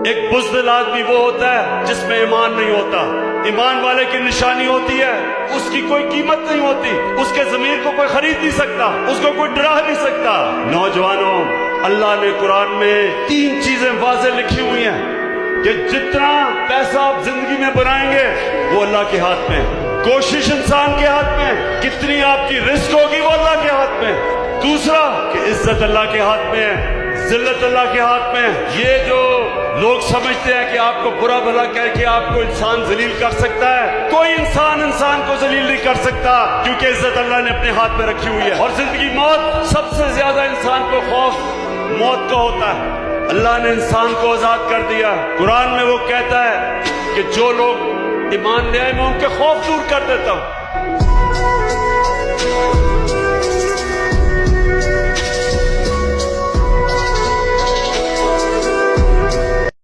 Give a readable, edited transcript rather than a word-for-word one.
ایک بزدل آدمی وہ ہوتا ہے جس میں ایمان نہیں ہوتا. ایمان والے کی نشانی ہوتی ہے اس کی کوئی قیمت نہیں ہوتی, اس کے ضمیر کو کوئی خرید نہیں سکتا, اس کو کوئی ڈرا نہیں سکتا. نوجوانوں, اللہ نے قرآن میں 3 چیزیں واضح لکھی ہوئی ہیں کہ جتنا پیسہ آپ زندگی میں بنائیں گے وہ اللہ کے ہاتھ میں, کوشش انسان کے ہاتھ میں, کتنی آپ کی رزق ہوگی وہ اللہ کے ہاتھ میں. دوسرا کہ عزت اللہ کے ہاتھ میں ہے, ذلت اللہ کے ہاتھ میں. یہ جو لوگ سمجھتے ہیں کہ آپ کو برا بھلا کہہ کے آپ کو انسان ذلیل کر سکتا ہے, کوئی انسان کو ذلیل نہیں کر سکتا, کیونکہ عزت اللہ نے اپنے ہاتھ میں رکھی ہوئی ہے. اور زندگی موت, سب سے زیادہ انسان کو خوف موت کا ہوتا ہے. اللہ نے انسان کو آزاد کر دیا. قرآن میں وہ کہتا ہے کہ جو لوگ ایمان لے آئے میں ان کے خوف دور کر دیتا ہوں.